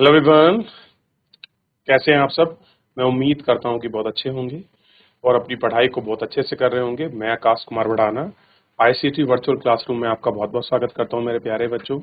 Hello everyone, कैसे हैं आप सब। मैं उम्मीद करता हूं कि बहुत अच्छे होंगे और अपनी पढ़ाई को बहुत अच्छे से कर रहे होंगे। मैं आकाश कुमार बढ़ाना आईसीटी वर्चुअल क्लासरूम में आपका बहुत बहुत स्वागत करता हूं मेरे प्यारे बच्चों।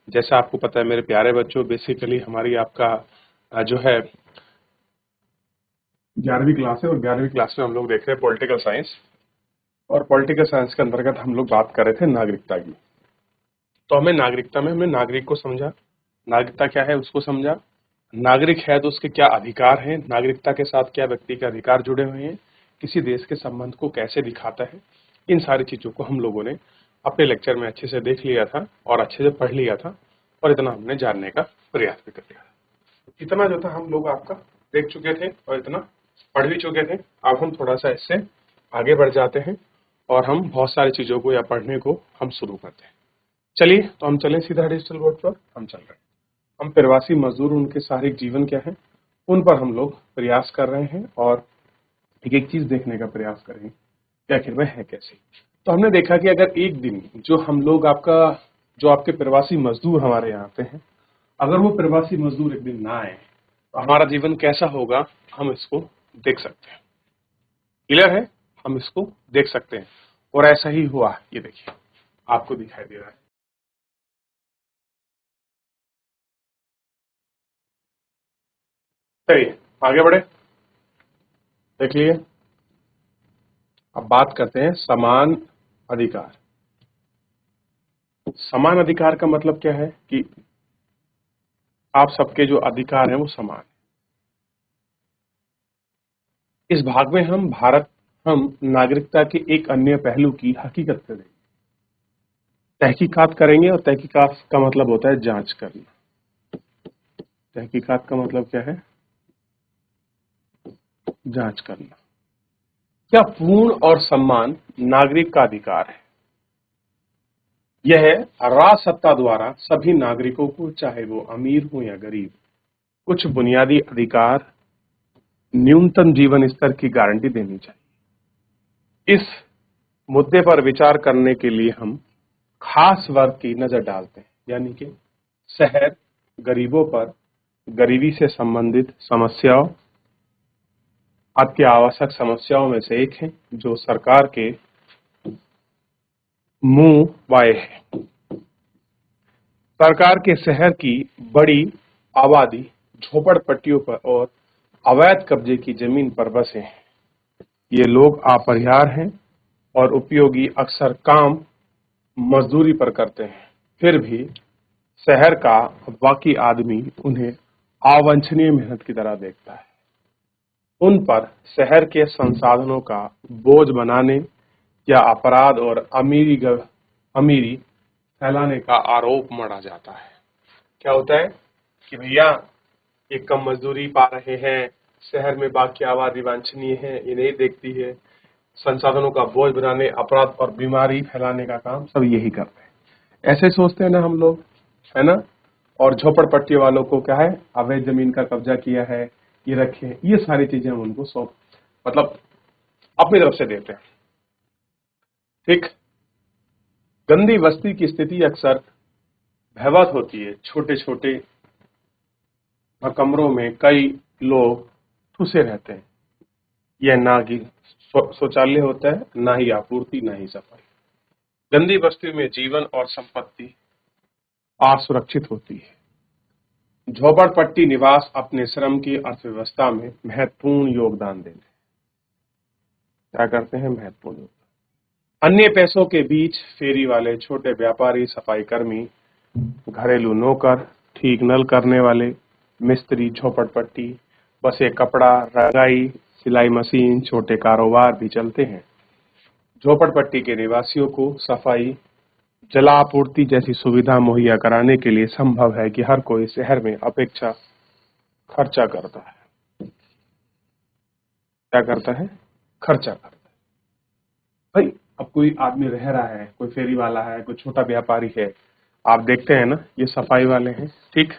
जैसा आपको पता है मेरे प्यारे बच्चों, बेसिकली हमारी आपका जो है 11वीं क्लास है और 11वीं क्लास में हम लोग देख रहे हैं पॉलिटिकल साइंस। और पॉलिटिकल साइंस के अंतर्गत हम लोग बात कर रहे थे नागरिकता की। तो हमें नागरिकता में हमने नागरिक को समझा, नागरिकता क्या है उसको समझा, नागरिक है तो उसके क्या अधिकार हैं, नागरिकता के साथ क्या व्यक्ति के अधिकार जुड़े हुए हैं, किसी देश के संबंध को कैसे दिखाता है। इन सारी चीजों को हम लोगों ने अपने लेक्चर में अच्छे से देख लिया था और अच्छे से पढ़ लिया था और इतना हमने जानने का प्रयास भी कर लिया था। इतना जो था हम लोग आपका देख चुके थे और इतना पढ़ भी चुके थे। अब हम थोड़ा सा इससे आगे बढ़ जाते हैं और हम बहुत सारी चीजों को या पढ़ने को हम शुरू करते हैं। चलिए तो हम चलें सीधा डिजिटल बोर्ड पर। हम चल रहे हैं, हम प्रवासी मजदूर उनके शारीरिक जीवन क्या है उन पर हम लोग प्रयास कर रहे हैं और एक एक चीज देखने का प्रयास करेंगे कि आखिर में है कैसे। तो हमने देखा कि अगर एक दिन जो हम लोग जो आपके प्रवासी मजदूर हमारे यहाँ आते हैं, अगर वो प्रवासी मजदूर एक दिन ना आए तो हमारा जीवन कैसा होगा, हम इसको देख सकते हैं। क्लियर है, हम इसको देख सकते हैं और ऐसा ही हुआ। ये देखिए आपको दिखाई दे रहा है। चलिए आगे बढ़े, देख लिए। अब बात करते हैं समान अधिकार। समान अधिकार का मतलब क्या है कि आप सबके जो अधिकार हैं वो समान है। इस भाग में हम नागरिकता के एक अन्य पहलू की हकीकत करेंगे, तहकीकात करेंगे। और तहकीकात का मतलब होता है जांच करना। तहकीकात का मतलब क्या है? जांच करना। क्या पूर्ण और सम्मान नागरिक का अधिकार है? यह राज सत्ता द्वारा सभी नागरिकों को, चाहे वो अमीर हो या गरीब, कुछ बुनियादी अधिकार, न्यूनतम जीवन स्तर की गारंटी देनी चाहिए। इस मुद्दे पर विचार करने के लिए हम खास वर्ग की नजर डालते हैं, यानी कि शहर गरीबों पर गरीबी से संबंधित समस्याओं, अति आवश्यक समस्याओं में से एक है जो सरकार के मुंह बाए है। सरकार के शहर की बड़ी आबादी झोपड़पट्टियों पर और अवैध कब्जे की जमीन पर बसे हैं। ये लोग अपरिहार्य हैं और उपयोगी अक्सर काम मजदूरी पर करते हैं। फिर भी शहर का बाकी आदमी उन्हें अवांछनीय मेहनत की तरह देखता है। उन पर शहर के संसाधनों का बोझ बनाने या अपराध और अमीरी फैलाने का आरोप मढ़ा जाता है। क्या होता है कि भैया ये कम मजदूरी पा रहे हैं, शहर में बाकी आबादी वांछनीय है, ये नहीं देखती है, संसाधनों का बोझ बनाने, अपराध और बीमारी फैलाने का काम सब यही करते हैं। ऐसे सोचते हैं ना हम लोग, है ना। और झोपड़पट्टी वालों को क्या है, अवैध जमीन का कब्जा किया है, ये रखे, ये सारी चीजें हम उनको सौंप मतलब अपनी तरफ से देते हैं। ठीक। गंदी बस्ती की स्थिति अक्सर भयावह होती है। छोटे छोटे कमरों में कई लोग ठुसे रहते हैं। यह ना ही शौचालय होता है, ना ही आपूर्ति, ना ही सफाई। गंदी बस्ती में जीवन और संपत्ति असुरक्षित होती है। झोपड़पट्टी निवास अपने श्रम की अर्थव्यवस्था में महत्वपूर्ण योगदान देते हैं। क्या करते हैं? महत्वपूर्ण योगदान। अन्य पैसों के बीच फेरी वाले, छोटे व्यापारी, सफाई कर्मी, घरेलू नौकर, ठीक नल करने वाले, मिस्त्री, झोपड़पट्टी, बसे कपड़ा, रंगाई, सिलाई मशीन, छोटे कारोबार भी चलते हैं। झोपड़पट्टी के निवासियों को सफाई, जलापूर्ति जैसी सुविधा मुहैया कराने के लिए संभव है कि हर कोई शहर में अपेक्षा खर्चा करता है। क्या करता है? खर्चा करता है। भाई अब कोई आदमी रह रहा है, कोई फेरी वाला है, कोई छोटा व्यापारी है, आप देखते हैं ना, ये सफाई वाले हैं, ठीक।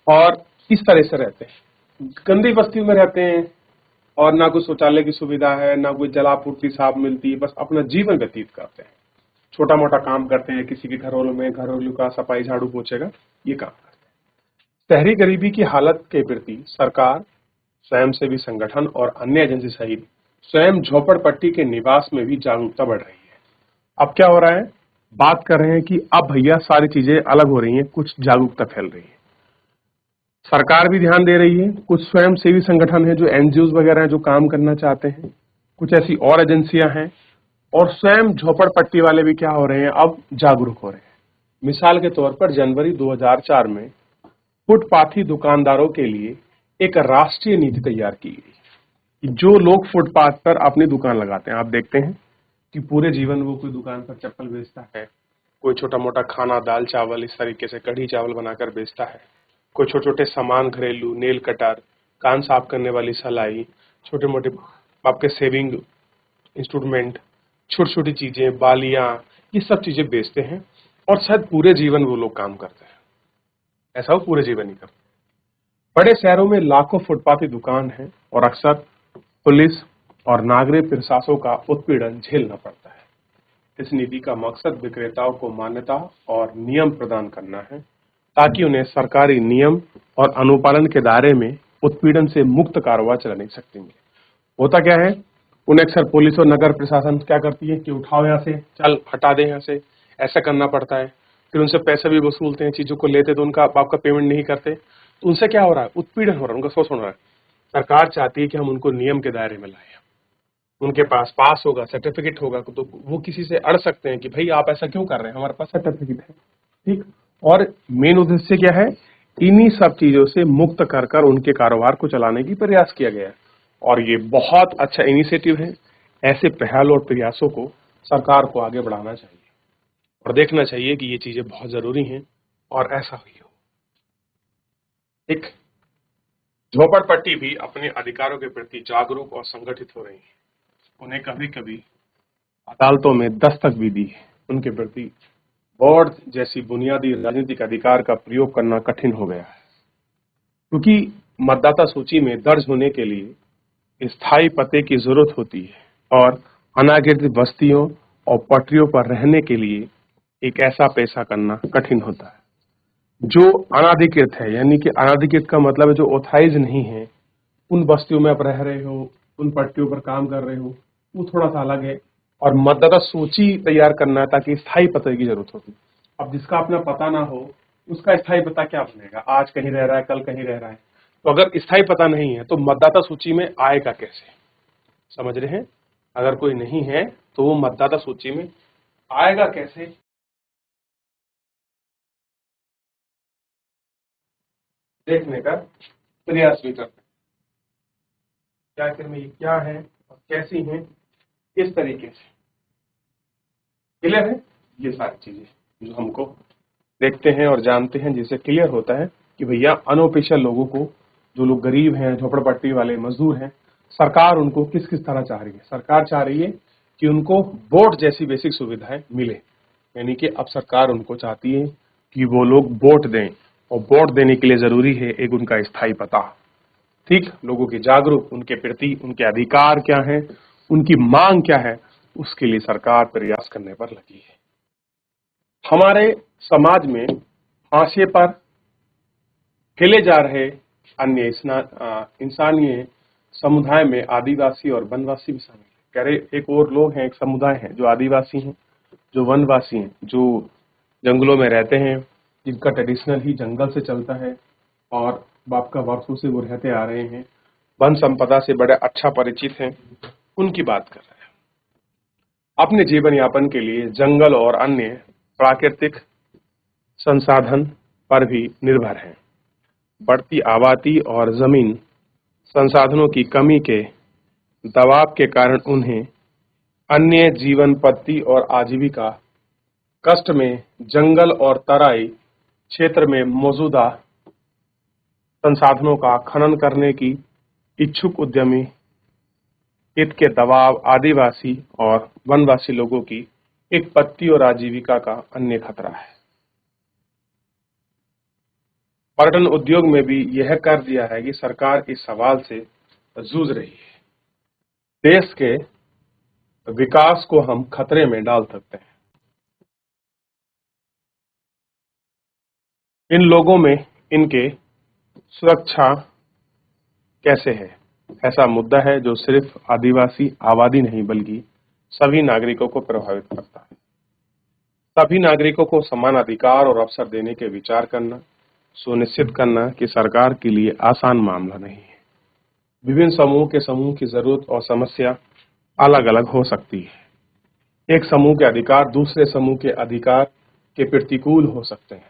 और इस तरह से रहते हैं, गंदी बस्ती में रहते हैं और ना कोई शौचालय की सुविधा है, ना कोई जलापूर्ति साफ मिलती है, बस अपना जीवन व्यतीत करते हैं, छोटा मोटा काम करते हैं, किसी के घरों में घरेलू का सफाई, झाड़ू पोछेगा, ये काम करते हैं। शहरी गरीबी की हालत के प्रति सरकार, स्वयंसेवी संगठन और अन्य एजेंसी सहित स्वयं झोपड़पट्टी के निवास में भी जागरूकता बढ़ रही है। अब क्या हो रहा है, बात कर रहे हैं कि अब भैया सारी चीजें अलग हो रही हैं, कुछ जागरूकता फैल रही है, सरकार भी ध्यान दे रही है, कुछ स्वयंसेवी संगठन है जो एनजीओ वगैरह हैं जो काम करना चाहते हैं, कुछ ऐसी और एजेंसियां हैं, और स्वयं झोपड़पट्टी वाले भी क्या हो रहे हैं, अब जागरूक हो रहे हैं। मिसाल के तौर पर जनवरी 2004 में फुटपाथी दुकानदारों के लिए एक राष्ट्रीय नीति तैयार की गई। जो लोग फुटपाथ पर अपनी दुकान लगाते हैं, आप देखते हैं कि पूरे जीवन वो कोई दुकान पर चप्पल बेचता है, कोई छोटा मोटा खाना, दाल चावल, इस तरीके से कढ़ी चावल बनाकर बेचता है, कोई छोटे छोटे सामान घरेलू, नेल कटर, कान साफ करने वाली सलाई, छोटे मोटे आपके सेविंग इंस्ट्रूमेंट, छोटी छोटी चीजें, बालियां, ये सब चीजें बेचते हैं और शायद पूरे जीवन वो लोग काम करते हैं। ऐसा वो पूरे जीवन ही करते हैं। बड़े शहरों में लाखों फुटपाथी दुकान हैं और अक्सर पुलिस और नागरिक प्रशासनों का उत्पीड़न झेलना पड़ता है। इस नीति का मकसद विक्रेताओं को मान्यता और नियम प्रदान करना है ताकि उन्हें सरकारी नियम और अनुपालन के दायरे में उत्पीड़न से मुक्त कारोबार चलाने सकेंगे। होता क्या है, उन्हें अक्सर पुलिस और नगर प्रशासन क्या करती है कि उठाओ यहाँ से, चल हटा दे यहाँ से, ऐसा करना पड़ता है। फिर उनसे पैसे भी वसूलते हैं, चीजों को लेते तो उनका आपका पेमेंट नहीं करते, तो उनसे क्या हो रहा है, उत्पीड़न हो रहा है, उनका शोषण हो रहा है। सरकार चाहती है कि हम उनको नियम के दायरे में लाएं, उनके पास होगा, सर्टिफिकेट होगा, तो वो किसी से अड़ सकते हैं कि भाई आप ऐसा क्यों कर रहे हैं, हमारे पास सर्टिफिकेट है, ठीक। और मेन उद्देश्य क्या है, इन्हीं सब चीजों से मुक्त कर कर उनके कारोबार को चलाने की प्रयास किया गया है। और ये बहुत अच्छा इनिशिएटिव है। ऐसे पहल और प्रयासों को सरकार को आगे बढ़ाना चाहिए और देखना चाहिए कि ये चीजें बहुत जरूरी हैं और ऐसा ही हो। एक झोपड़पट्टी भी अपने अधिकारों के प्रति जागरूक और संगठित हो रही है। उन्हें कभी कभी अदालतों में दस्तक भी दी है। उनके प्रति वोट जैसी बुनियादी राजनीतिक अधिकार का प्रयोग करना कठिन हो गया है, क्योंकि मतदाता सूची में दर्ज होने के लिए स्थायी पते की जरूरत होती है और अनाधिकृत बस्तियों और पटरियों पर रहने के लिए एक ऐसा पैसा करना कठिन होता है। जो अनाधिकृत है, यानी कि अनाधिकृत का मतलब है जो ऑथराइज नहीं है, उन बस्तियों में आप रह रहे हो, उन पट्टियों पर काम कर रहे हो, वो थोड़ा सा अलग है। और मतदाता सूची तैयार करना है ताकि स्थायी पते की जरूरत होती है। अब जिसका अपना पता ना हो, उसका स्थायी पता क्या बनेगा, आज कहीं रह रहा है, कल कहीं रह रहा है। तो अगर स्थायी पता नहीं है तो मतदाता सूची में आएगा कैसे, समझ रहे हैं। अगर कोई नहीं है तो वो मतदाता सूची में आएगा कैसे, देखने का प्रयास भी करते हैं। क्या आखिर में ये क्या है और कैसी है, इस तरीके से क्लियर है। ये सारी चीजें जो हमको देखते हैं और जानते हैं, जिससे क्लियर होता है कि भैया अनऑफिशियल लोगों को, जो लोग गरीब हैं, झोपड़पट्टी वाले मजदूर हैं, सरकार उनको किस किस तरह चाह रही है। सरकार चाह रही है कि उनको वोट जैसी बेसिक सुविधाएं मिले, यानी कि अब सरकार उनको चाहती है कि वो लोग वोट दें, और वोट देने के लिए जरूरी है एक उनका स्थायी पता। ठीक, लोगों की जागरूक, उनके प्रति उनके अधिकार क्या है, उनकी मांग क्या है, उसके लिए सरकार प्रयास करने पर लगी है। हमारे समाज में फांसी पर खेले जा रहे अन्य इंसानीय समुदाय में आदिवासी और वनवासी भी शामिल है। कह रहे एक और लोग हैं, एक समुदाय है जो आदिवासी हैं, जो वनवासी हैं, जो जंगलों में रहते हैं, जिनका ट्रेडिशनल ही जंगल से चलता है और बाप का वर्षों से वो रहते आ रहे हैं, वन संपदा से बड़े अच्छा परिचित हैं। उनकी बात कर रहे हैं। अपने जीवन यापन के लिए जंगल और अन्य प्राकृतिक संसाधन पर भी निर्भर हैं। बढ़ती आबादी और जमीन संसाधनों की कमी के दबाव के कारण उन्हें अन्य जीवन पद्धति और आजीविका कष्ट में जंगल और तराई क्षेत्र में मौजूदा संसाधनों का खनन करने की इच्छुक उद्यमी हित के दबाव आदिवासी और वनवासी लोगों की एक पत्ती और आजीविका का अन्य खतरा है। पर्यटन उद्योग में भी यह कर दिया है कि सरकार इस सवाल से जूझ रही है। देश के विकास को हम खतरे में डाल सकते हैं। इन लोगों में इनके सुरक्षा कैसे है, ऐसा मुद्दा है जो सिर्फ आदिवासी आबादी नहीं बल्कि सभी नागरिकों को प्रभावित करता है। सभी नागरिकों को समान अधिकार और अवसर देने के विचार करना सुनिश्चित करना कि सरकार के लिए आसान मामला नहीं है। विभिन्न समूह की जरूरत और समस्या अलग अलग हो सकती है। एक समूह के अधिकार दूसरे समूह के अधिकार के प्रतिकूल हो सकते हैं।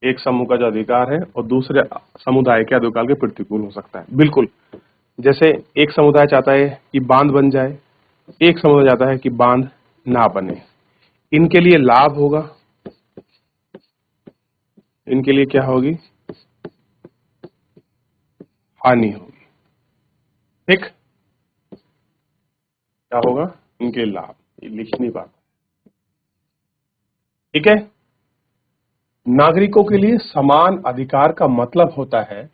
एक समूह का जो अधिकार है और दूसरे समुदाय के अधिकार के प्रतिकूल हो सकता है। बिल्कुल, जैसे एक समुदाय चाहता है कि बांध बन जाए, एक समुदाय चाहता है कि बांध ना बने। इनके लिए लाभ होगा, इनके लिए क्या होगी, हानि होगी। ठीक, क्या होगा, इनके लाभ, ये लिख नहीं पाता। ठीक है, नागरिकों के लिए समान अधिकार का मतलब होता है,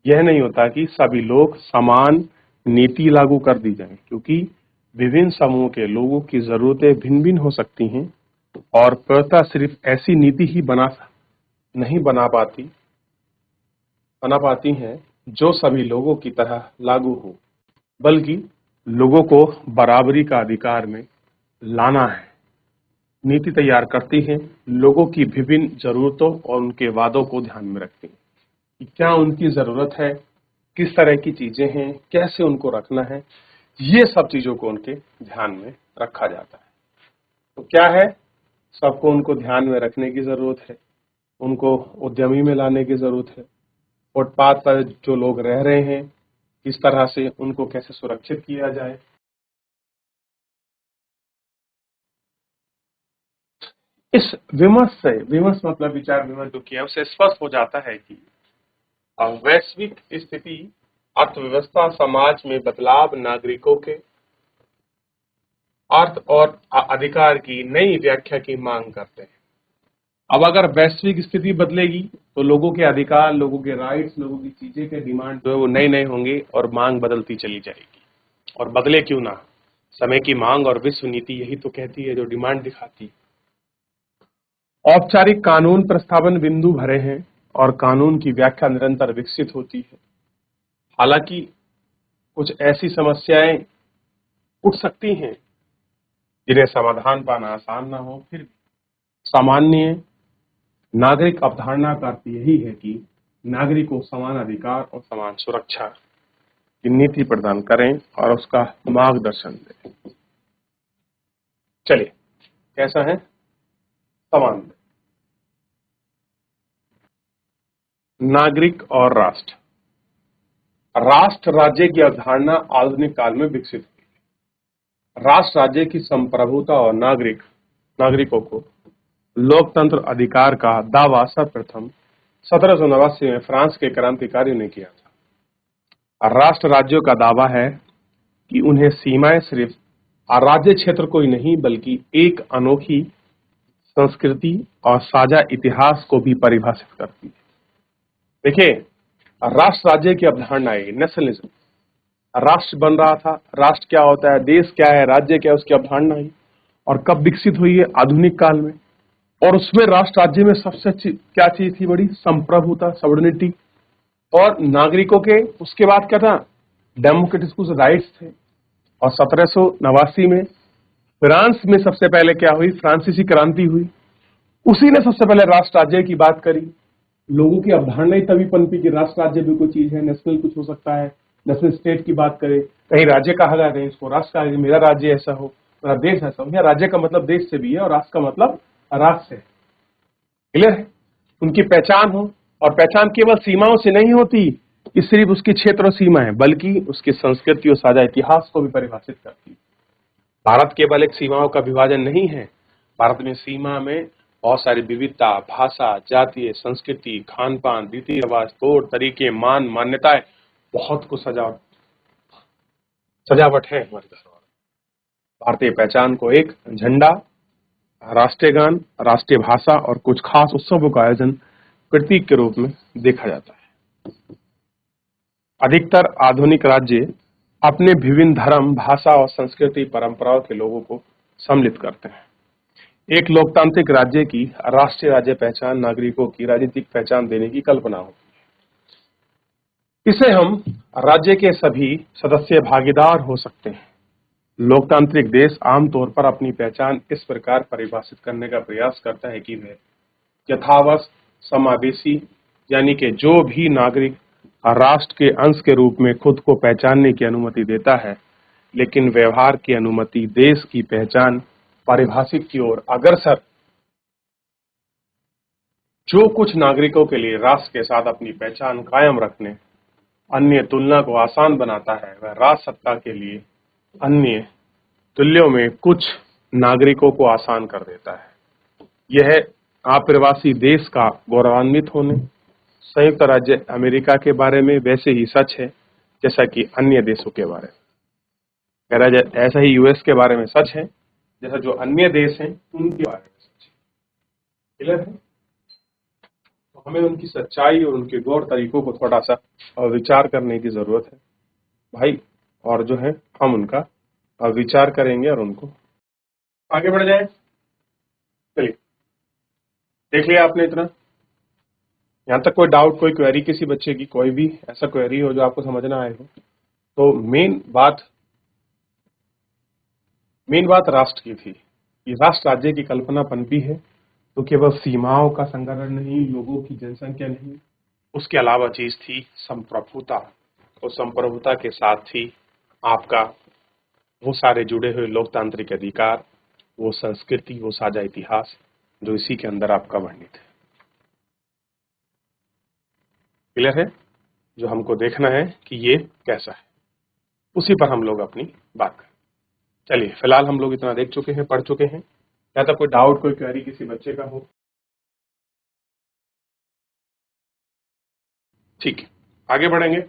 यह नहीं होता कि सभी लोग समान नीति लागू कर दी जाए, क्योंकि विभिन्न समूह के लोगों की जरूरतें भिन्न भिन्न हो सकती हैं और प्रथा सिर्फ ऐसी नीति ही नहीं बना पाती हैं जो सभी लोगों की तरह लागू हो, बल्कि लोगों को बराबरी का अधिकार में लाना है। नीति तैयार करती है लोगों की विभिन्न जरूरतों और उनके वादों को ध्यान में रखती है कि क्या उनकी जरूरत है, किस तरह की चीजें हैं, कैसे उनको रखना है, ये सब चीजों को उनके ध्यान में रखा जाता है। तो क्या है, सबको उनको ध्यान में रखने की जरूरत है, उनको उद्यमी में लाने की जरूरत है। फुटपाथ पर जो लोग रह रहे हैं, किस तरह से उनको कैसे सुरक्षित किया जाए। इस विमर्श मतलब विचार विमर्श जो किया, उससे स्पष्ट हो जाता है कि वैश्विक स्थिति, अर्थव्यवस्था, समाज में बदलाव नागरिकों के अर्थ और अधिकार की नई व्याख्या की मांग करते हैं। अब अगर वैश्विक स्थिति बदलेगी तो लोगों के अधिकार, लोगों के राइट्स, लोगों की चीजें के डिमांड जो है वो नए नए होंगे और मांग बदलती चली जाएगी। और बदले क्यों ना, समय की मांग और विश्व नीति यही तो कहती है, जो डिमांड दिखाती है। औपचारिक कानून प्रस्तावन बिंदु भरे हैं और कानून की व्याख्या निरंतर विकसित होती है। हालांकि कुछ ऐसी समस्याएं उठ सकती हैं जिन्हें समाधान पाना आसान ना हो, फिर सामान्य नागरिक अवधारणा का अर्थ यही है कि नागरिक को समान अधिकार और समान सुरक्षा की नीति प्रदान करें और उसका मार्गदर्शन दें। चलिए, कैसा है, समान। नागरिक और राष्ट्र राज्य की अवधारणा आधुनिक काल में विकसित हुई। राष्ट्र राज्य की संप्रभुता और नागरिकों को लोकतंत्र अधिकार का दावा सर्वप्रथम 1789 में फ्रांस के क्रांतिकारियों ने किया था। राष्ट्र राज्यों का दावा है कि उन्हें सीमाएं सिर्फ राज्य क्षेत्र को ही नहीं बल्कि एक अनोखी संस्कृति और साझा इतिहास को भी परिभाषित करती है। देखिए, राष्ट्र राज्य की अवधारणा है नेशनलिज्म। राष्ट्र बन रहा था, राष्ट्र क्या होता है, देश क्या है, राज्य क्या है, उसकी अवधारणा है। और कब विकसित हुई है, आधुनिक काल में। और उसमें राष्ट्र राज्य में सबसे अच्छी क्या चीज थी, बड़ी संप्रभुता, सबऑर्डिनेटी। और नागरिकों के उसके बाद क्या था, डेमोक्रेटिक कुछ राइट्स थे। और 1789 में फ्रांस में सबसे पहले क्या हुई, फ्रांसीसी क्रांति हुई। उसी ने सबसे पहले राष्ट्र राज्य की बात करी। लोगों की अवधारणा ही तभी पनपी कि राष्ट्र राज्य भी कोई चीज है, नेशनल कुछ हो सकता है, नेशनल स्टेट की बात करे, कहीं राज्य कहा जाए, कहीं इसको राष्ट्र कहा जाए, मेरा राज्य ऐसा हो, मेरा देश ऐसा हो। या राज्य का मतलब देश से भी है और राष्ट्र का मतलब राष्ट्र से। क्लियर है, उनकी पहचान हो। और पहचान केवल सीमाओं से नहीं होती कि सिर्फ उसकी क्षेत्र और सीमा है, बल्कि उसकी संस्कृति और साझा इतिहास को भी परिभाषित करती है। भारत केवल एक सीमाओं का विभाजन नहीं है, भारत में सीमा में बहुत सारी विविधता, भाषा, जातीय संस्कृति, खान पान, रीति रिवाज, तौर तरीके, मान्यताएं, बहुत कुछ सजावट है हमारे धरोहर। भारतीय पहचान को एक झंडा, राष्ट्रीय गान, राष्ट्रीय भाषा और कुछ खास उत्सवों का आयोजन प्रतीक के रूप में देखा जाता है। अधिकतर आधुनिक राज्य अपने विभिन्न धर्म, भाषा और संस्कृति परंपराओं के लोगों को सम्मिलित करते हैं। एक लोकतांत्रिक राज्य की राष्ट्रीय राज्य पहचान नागरिकों की राजनीतिक पहचान देने की कल्पना होती इसे हम राज्य के सभी सदस्य भागीदार हो सकते हैं। लोकतांत्रिक देश आमतौर पर अपनी पहचान इस प्रकार परिभाषित करने का प्रयास करता है कि वह यथावत समावेशी, यानी कि जो भी नागरिक राष्ट्र के अंश के रूप में खुद को पहचानने की अनुमति देता है, लेकिन व्यवहार की अनुमति देश की पहचान परिभाषित की ओर अग्रसर। जो कुछ नागरिकों के लिए राष्ट्र के साथ अपनी पहचान कायम रखने, अन्य तुलना को आसान बनाता है, वह राष्ट्र सत्ता के लिए अन्य तुल्यों में कुछ नागरिकों को आसान कर देता है। यह आप्रवासी देश का गौरवान्वित होने संयुक्त राज्य अमेरिका के बारे में वैसे ही सच है जैसा कि अन्य देशों के बारे में। कह रहा है ऐसा ही यूएस के बारे में सच है जैसा जो अन्य देश हैं उनके बारे में सच है। क्लियर है? तो हमें उनकी सच्चाई और उनके गौर तरीकों को थोड़ा सा विचार करने की जरूरत है भाई, और जो है हम उनका विचार करेंगे और उनको आगे बढ़ जाए। चलिए, देख लिया आपने इतना? यहाँ तक कोई डाउट, कोई क्वेरी किसी बच्चे की, कोई भी ऐसा क्वेरी हो जो आपको समझना आए हो? तो मेन बात राष्ट्र की थी कि राष्ट्र राज्य की कल्पना पनपी है तो केवल सीमाओं का संगठन नहीं, लोगों की जनसंख्या नहीं, उसके अलावा चीज थी संप्रभुता। और संप्रभुता के साथ ही आपका वो सारे जुड़े हुए लोकतांत्रिक अधिकार, वो संस्कृति, वो साझा इतिहास जो इसी के अंदर आपका वर्णित है। क्लियर है? जो हमको देखना है कि ये कैसा है, उसी पर हम लोग अपनी बात करें। चलिए, फिलहाल हम लोग इतना देख चुके हैं, पढ़ चुके हैं। क्या तक कोई डाउट, कोई क्वेरी किसी बच्चे का हो? ठीक है, आगे बढ़ेंगे।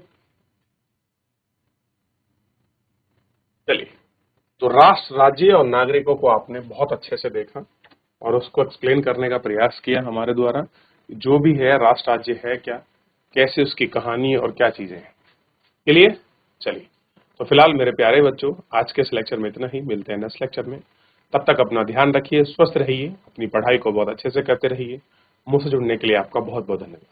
चलिए, तो राष्ट्र, राज्य और नागरिकों को आपने बहुत अच्छे से देखा और उसको एक्सप्लेन करने का प्रयास किया हमारे द्वारा। जो भी है राष्ट्र राज्य है क्या, कैसे उसकी कहानी और क्या चीजें हैं। क्लियर? चलिए, तो फिलहाल मेरे प्यारे बच्चों, आज के इस लेक्चर में इतना ही। मिलते हैं नेक्स्ट लेक्चर में। तब तक अपना ध्यान रखिए, स्वस्थ रहिए, अपनी पढ़ाई को बहुत अच्छे से करते रहिए। मुझसे जुड़ने के लिए आपका बहुत बहुत धन्यवाद।